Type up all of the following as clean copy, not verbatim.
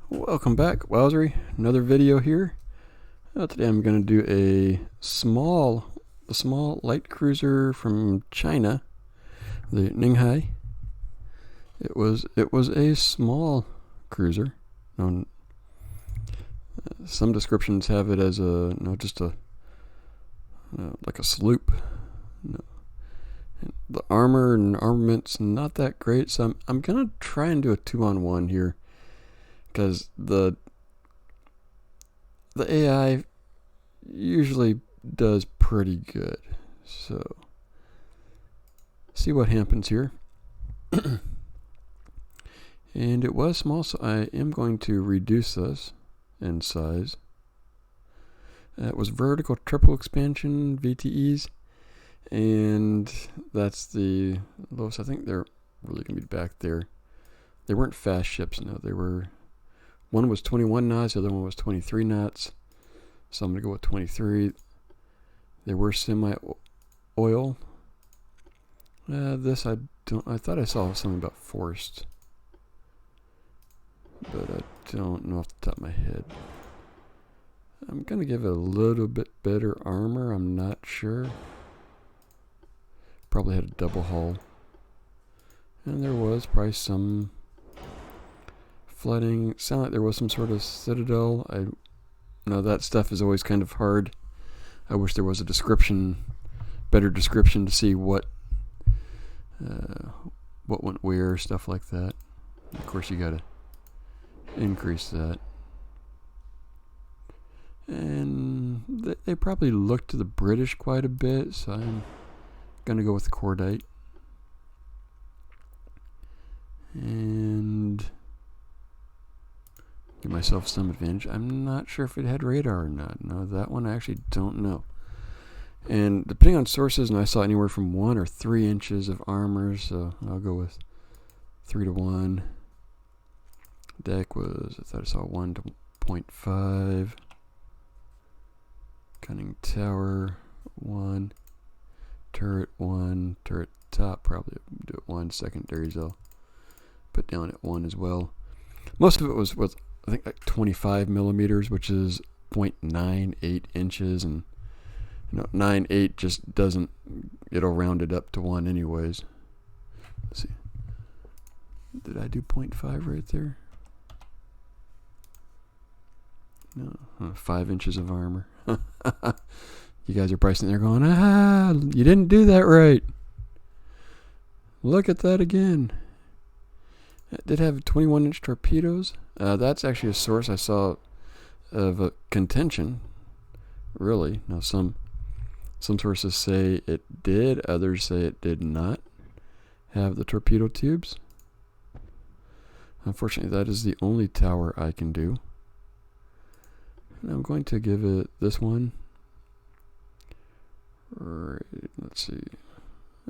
Welcome back, Wowzery. Another video here. Today I'm going to do a small light cruiser from China, the Ning Hai. It was a small cruiser. Some descriptions have it as just a like a sloop. The armor and armament's not that great, so I'm gonna try and do a 2-on-1 here, because the AI usually does pretty good. So see what happens here. And it was small, so I am going to reduce this in size. It was vertical triple expansion VTEs, and that's the lowest. I think they're really going to be back there. They weren't fast ships, no. They were, one was 21 knots, the other one was 23 knots. So I'm going to go with 23. They were semi-oil. This I thought I saw something about forced, but I don't know off the top of my head. I'm going to give it a little bit better armor. I'm not sure. Probably had a double hull. And there was probably some flooding. It sounded like there was some sort of citadel. That stuff is always kind of hard. I wish there was a better description to see what went where, stuff like that. Of course, you gotta increase that. And they probably look to the British quite a bit, so I'm gonna go with the cordite. And give myself some advantage. I'm not sure if it had radar or not. No, that one I actually don't know. And depending on sources, and I saw anywhere from 1 or 3 inches of armor, so I'll go with 3 to 1. Deck was, I thought I saw 1 to 0.5. Cunning tower 1. Turret 1. Turret top, probably do it 1. Secondaries I'll put down at 1 as well. Most of it was with, I think, like 25 millimeters, which is 0.98 inches, and 9.8 just doesn't, it'll round it up to 1 anyways. Let's see. Did I do 0.5 right there? No, 5 inches of armor. You guys are probably sitting there going, you didn't do that right. Look at that again. It did have 21-inch torpedoes. That's actually a source I saw of a contention. Really. Now, some sources say it did. Others say it did not have the torpedo tubes. Unfortunately, that is the only tower I can do. And I'm going to give it this one. Right, let's see.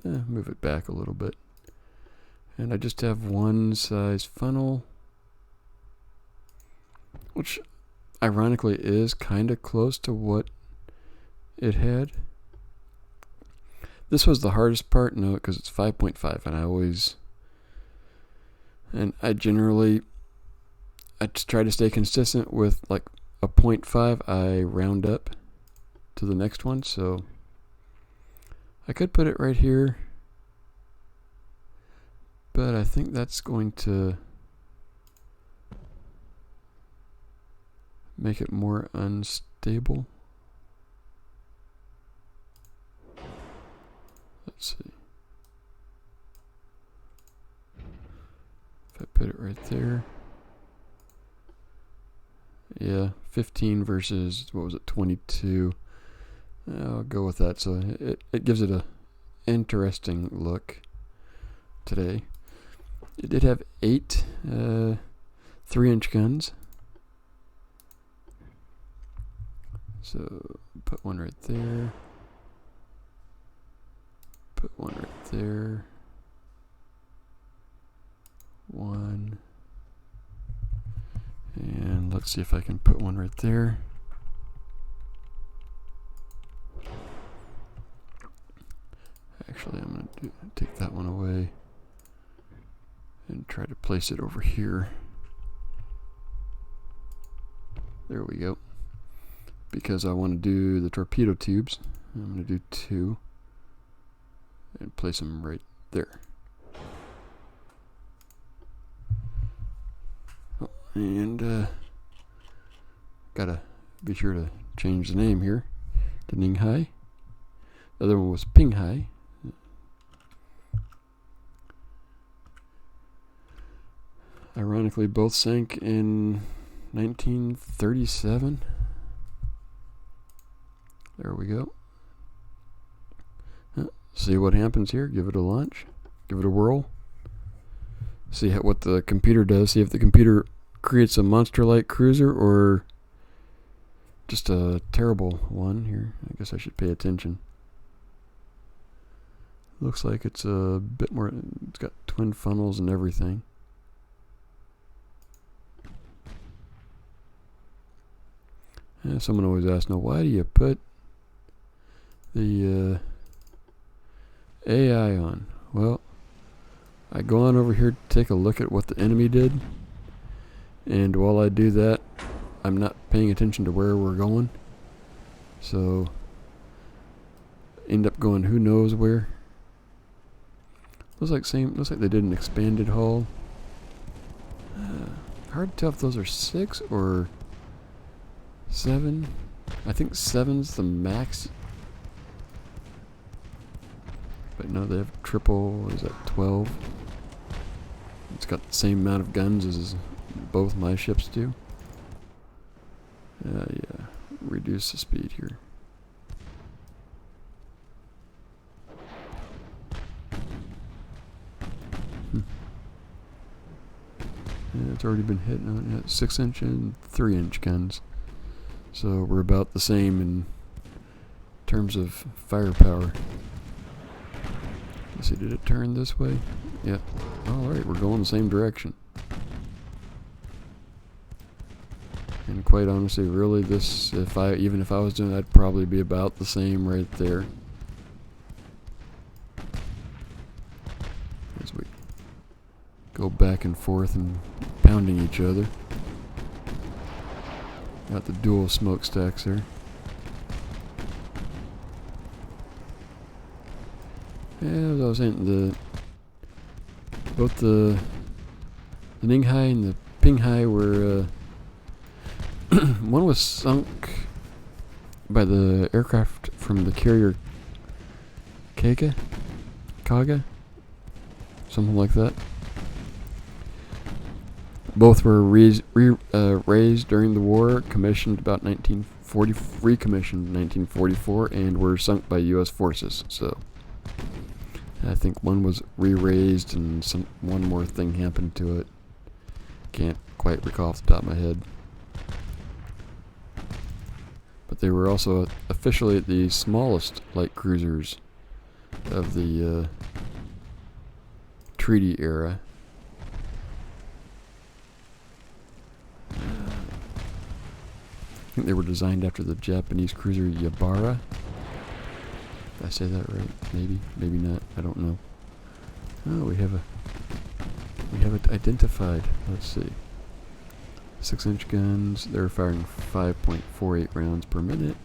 Move it back a little bit. And I just have one size funnel, which ironically is kind of close to what it had. This was the hardest part, because it's 5.5, and I just try to stay consistent with like a 0.5. I round up to the next one, so I could put it right here, but I think that's going to make it more unstable. Let's see. If I put it right there. Yeah, 15 versus, what was it, 22. I'll go with that. So it gives it a interesting look today. It did have 8 3-inch guns. So put one right there. Put one right there. 1. And let's see if I can put one right there. Actually, I'm going to take that one away and try to place it over here. There we go. Because I want to do the torpedo tubes, I'm going to do 2 and place them right there. Oh, and gotta be sure to change the name here to Ning Hai. The other one was Ping Hai. Ironically, both sank in 1937. There we go. See what happens here. Give it a launch. Give it a whirl. See what the computer does. See if the computer creates a monster-like cruiser or just a terrible one here. I guess I should pay attention. Looks like it's a bit more. It's got twin funnels and everything. Someone always asks, now why do you put the AI on? Well, I go on over here to take a look at what the enemy did, and while I do that, I'm not paying attention to where we're going, so end up going who knows where. Looks like they did an expanded hull. Hard to tell if those are 6 or 7. I think 7's the max. But no, they have triple. Is that 12? It's got the same amount of guns as both my ships do. Yeah. Reduce the speed here. Yeah, it's already been hit. No, 6-inch and 3-inch guns. So we're about the same in terms of firepower. Let's see, did it turn this way? Yep. Alright, we're going the same direction. And quite honestly, really this, even if I was doing that, I'd probably be about the same right there. As we go back and forth and pounding each other. Got the dual smokestacks there. Yeah, as I was saying, both the Ning Hai and the Ping Hai were one was sunk by the aircraft from the carrier Kaga, something like that. Both were raised during the war, commissioned about recommissioned 1944, and were sunk by U.S. forces. So I think one was re-raised and one more thing happened to it. Can't quite recall off the top of my head. But they were also officially the smallest light cruisers of the treaty era. I think they were designed after the Japanese cruiser Yabara. Did I say that right? Maybe, maybe not. I don't know. Oh, we have it identified. Let's see. 6-inch guns. They're firing 5.48 rounds per minute.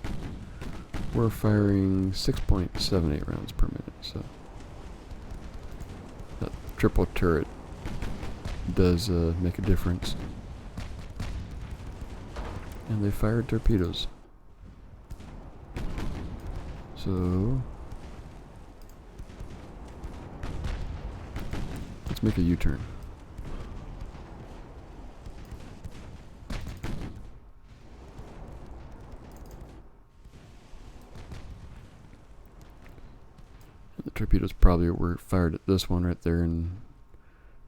We're firing 6.78 rounds per minute. So that triple turret does make a difference. And they fired torpedoes. So let's make a U-turn. The torpedoes probably were fired at this one right there and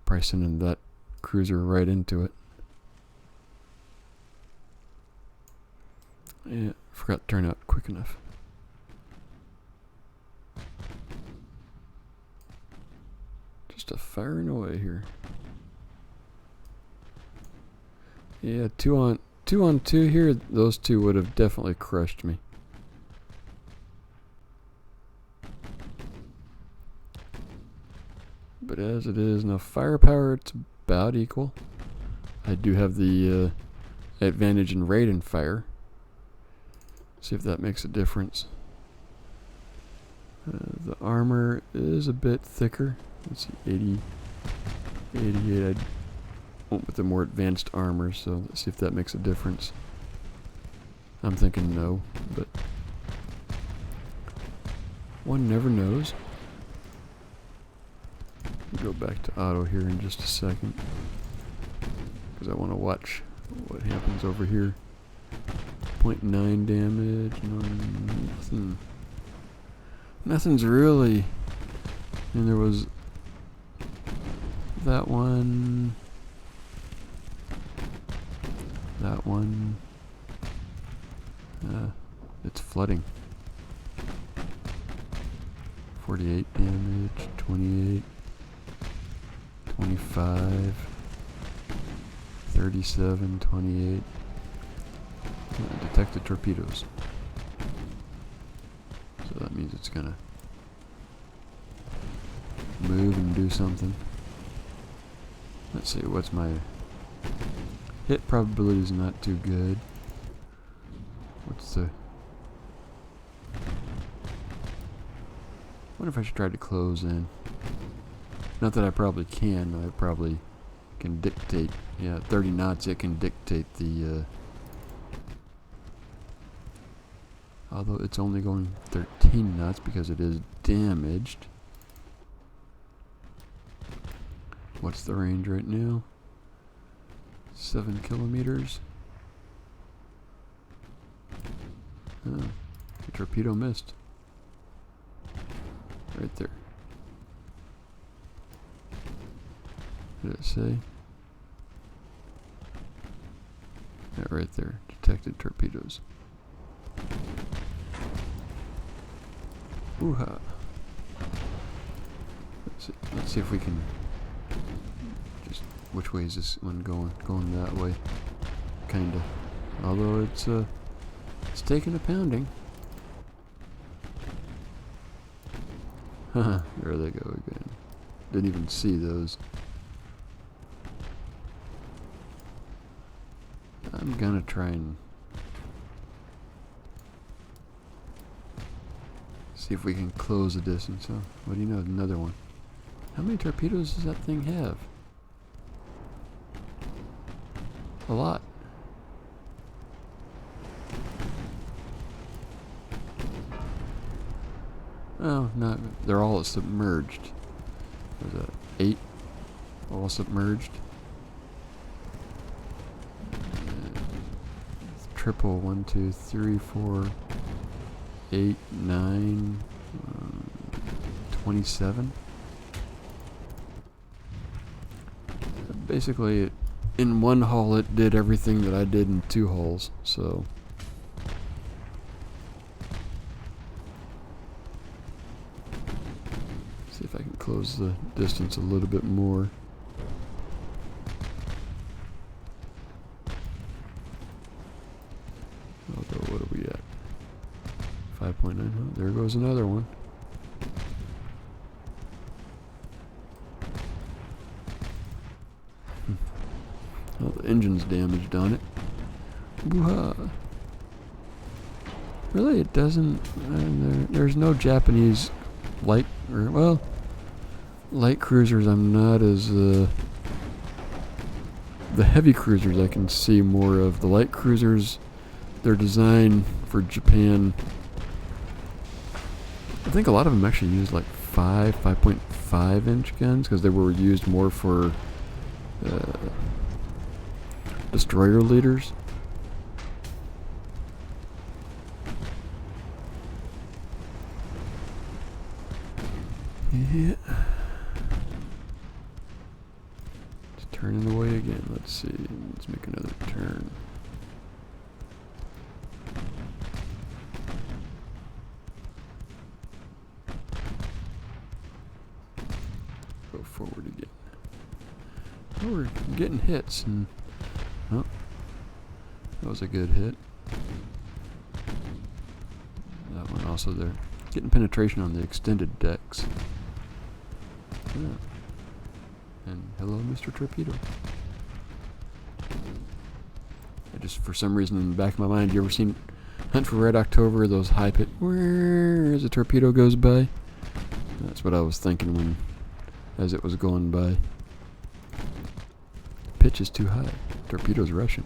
probably sending that cruiser right into it. Yeah, forgot to turn out quick enough. Just a firing away here. Yeah, two on two here. Those two would have definitely crushed me. But as it is now, firepower, it's about equal. I do have the advantage in rate and fire. See if that makes a difference. The armor is a bit thicker. Let's see, 80, 88. I went with the more advanced armor, so let's see if that makes a difference. I'm thinking no, but one never knows. We'll go back to auto here in just a second, because I want to watch what happens over here. 0.9 damage, nothing. Nothing's really. And there was that one. That one. It's flooding. 48 damage, 28, 25, 37, 28. Detected torpedoes. So that means it's gonna move and do something. Let's see, what's my hit probability? Is not too good. What's the... What if I should try to close in? Not that I probably can. I probably can dictate. Yeah, 30 knots. It can dictate the. Although it's only going 13 knots because it is damaged. What's the range right now? 7 kilometers. Oh, the torpedo missed. Right there. What did it say? Yeah, right there. Detected torpedoes. Ooh-ha. Let's see if we can just... Which way is this one going? Going that way. Kinda. Although it's taking a pounding. Haha, there they go again. Didn't even see those. I'm gonna try and see if we can close the distance. Oh, what do you know? Another one. How many torpedoes does that thing have? A lot. Oh, no, they're all submerged. Was that 8? All submerged. Triple 1, 2, 3, 4, 8, 9, 27. Basically, in one hull, it did everything that I did in 2 hulls. So. See if I can close the distance a little bit more. Although, what are we at? 5.9. Oh, there goes another one. Oh, the engine's damaged on it. Woo-ha. Really, it doesn't... there's no Japanese light... well, light cruisers I'm not as... the heavy cruisers I can see more of. The light cruisers, they're designed for Japan. I think a lot of them actually use like 5.5 inch guns because they were used more for destroyer leaders. Yeah. It's turning away again. Let's see. Let's make another turn. Go forward again. Oh, we're getting hits, and oh, that was a good hit. That one also there. Getting penetration on the extended decks. Yeah. And hello, Mr. Torpedo. I just for some reason in the back of my mind, you ever seen Hunt for Red October? Those high pitch, where as a torpedo goes by. That's what I was thinking when, as it was going by. Pitch is too high. Torpedo's rushing.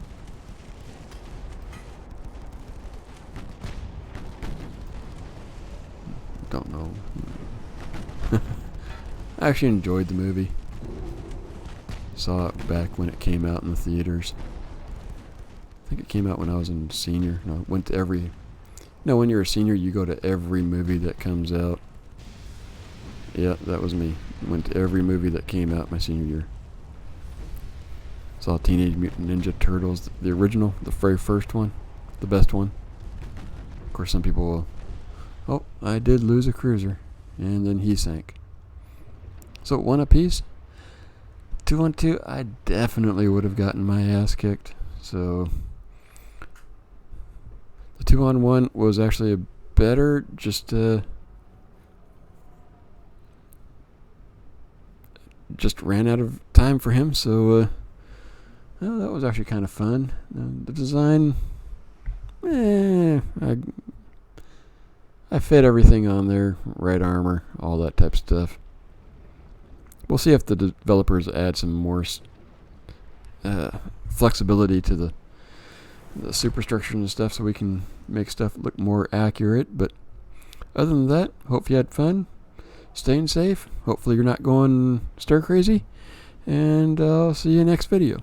Don't know. I actually enjoyed the movie. Saw it back when it came out in the theaters. I think it came out when I was in senior. No, went to every. No, when you're a senior, you go to every movie that comes out. Yeah, that was me. Went to every movie that came out my senior year. Saw Teenage Mutant Ninja Turtles, the original, the very first one, the best one. Of course, some people will. Oh, I did lose a cruiser, and then he sank. So 1 apiece. 2-on-2, I definitely would have gotten my ass kicked. So the 2-on-1 was actually a better, just ran out of time for him. So well, that was actually kind of fun. The design, I fit everything on there, right armor, all that type of stuff. We'll see if the developers add some more flexibility to the superstructure and stuff, so we can make stuff look more accurate. But other than that, hope you had fun, staying safe. Hopefully you're not going stir crazy, and I'll see you next video.